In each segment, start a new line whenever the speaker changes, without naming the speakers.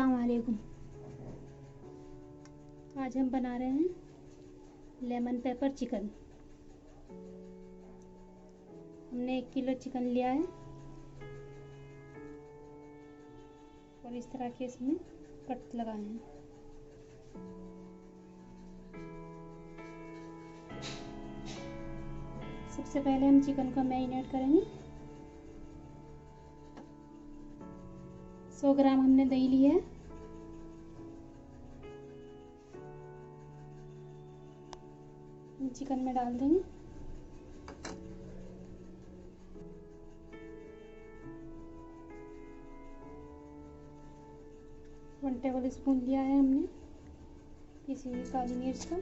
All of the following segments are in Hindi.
अस्सलाम वालेकुम। आज हम बना रहे हैं लेमन पेपर चिकन। हमने 1 किलो चिकन लिया है और इस तरह के इसमें कट लगाए हैं। सबसे पहले हम चिकन को मैरिनेट करेंगे। 100 ग्राम हमने दही ली है। चिकन में डाल देंगे। वन टेबल स्पून लिया है हमने पिसी हुई काली मिर्च का।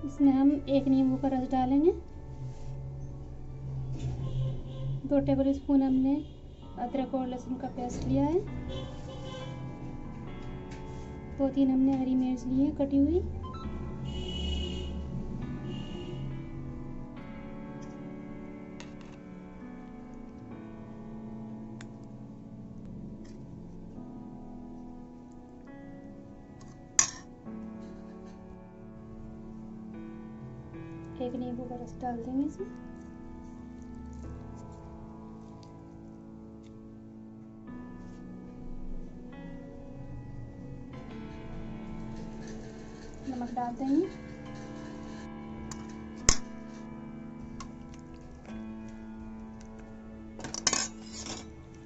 इसमें हम 1 नींबू का रस डालेंगे। 2 टेबल स्पून हमने अदरक और लहसुन का पेस्ट लिया है। 2-3 हमने हरी मिर्च ली है कटी हुई। एक नींबू का रस डाल देंगे इसमें। नमक डाल देंगे।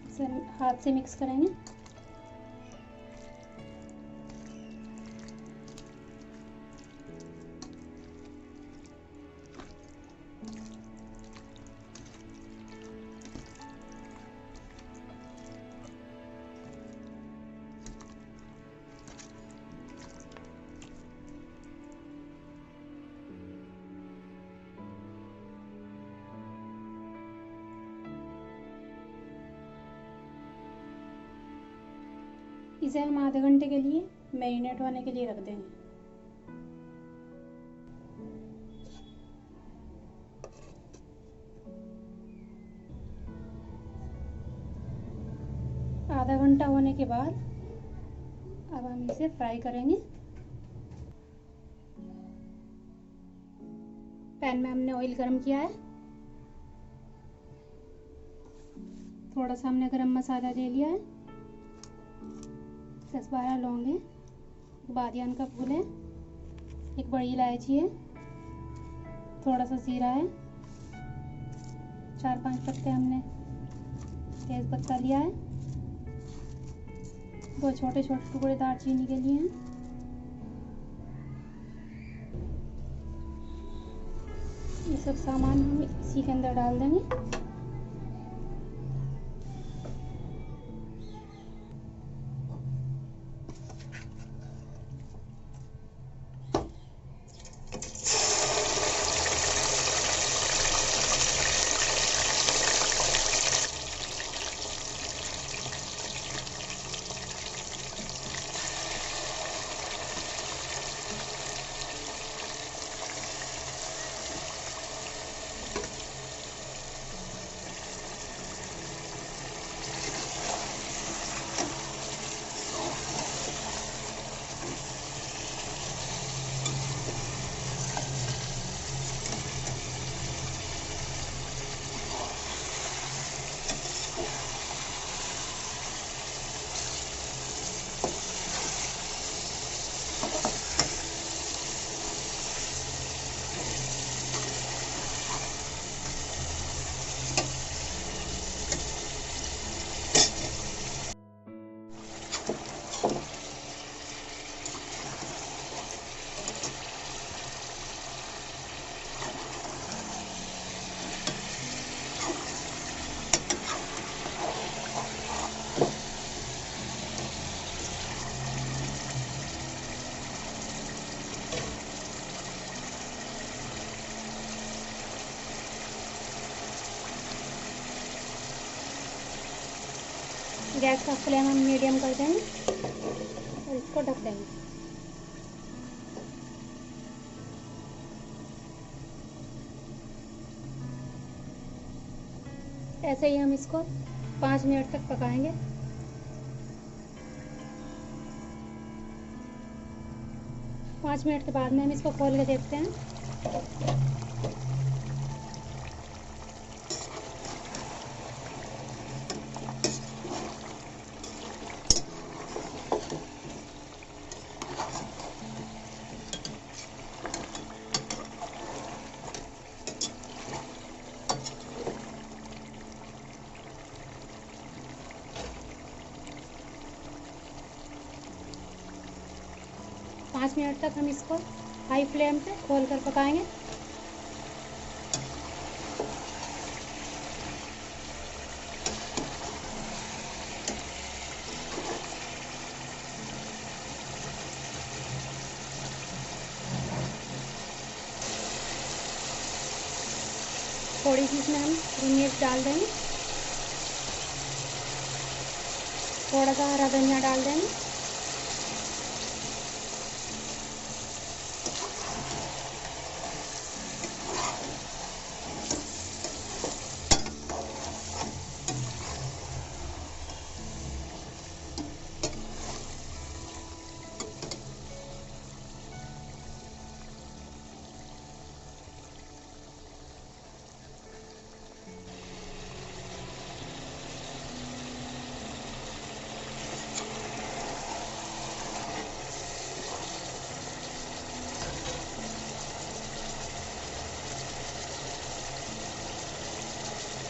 इसे हाथ से मिक्स करेंगे। इसे हम आधे घंटे के लिए मैरिनेट होने के लिए रख देंगे। आधा घंटा होने के बाद अब हम इसे फ्राई करेंगे। पैन में हमने ऑयल गरम किया है। थोड़ा सा हमने गरम मसाला ले लिया है। 10-12 लौंग है, बादियान का फूल है, एक बड़ी इलायची है, थोड़ा सा जीरा है, 4-5 पत्ते हमने तेज पत्ता लिया है, 2 छोटे छोटे टुकड़े दालचीनी के लिए हैं। ये सब सामान हम इसी के अंदर डाल देंगे। गैस का फ्लेम हम मीडियम कर देंगे और इसको ढक देंगे। ऐसे ही हम इसको 5 मिनट तक पकाएंगे। पाँच मिनट के बाद में हम इसको खोल के देखते हैं। पाँच मिनट तक हम इसको हाई फ्लेम पे खोल कर पकाएंगे। थोड़ी सी इसमें हम मिर्च डाल देंगे, थोड़ा सा हरा धनिया डाल देंगे।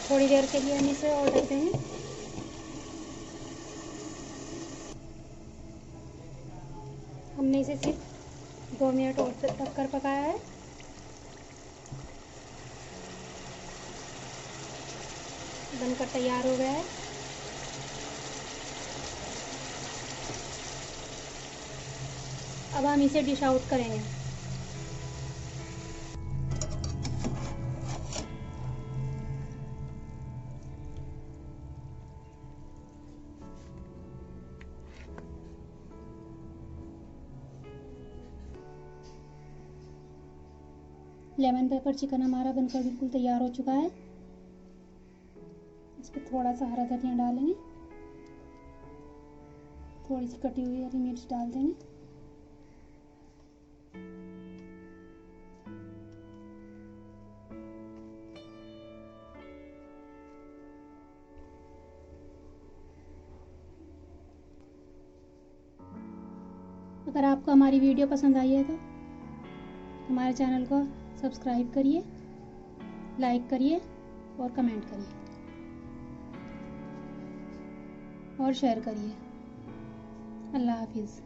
थोड़ी देर के लिए हम इसे और ढक देंगे। हमने इसे सिर्फ 2 मिनट और ढक कर पकाया है। बनकर तैयार हो गया है। अब हम इसे डिश आउट करेंगे। लेमन पेपर चिकन हमारा बनकर बिल्कुल तैयार हो चुका है। इस पर थोड़ा सा हरा धनिया डालेंगे, थोड़ी सी कटी हुई हरी मिर्च डाल देंगे। अगर आपको हमारी वीडियो पसंद आई है तो हमारे चैनल को सब्सक्राइब करिए, लाइक करिए और कमेंट करिए और शेयर करिए। अल्लाह हाफिज़।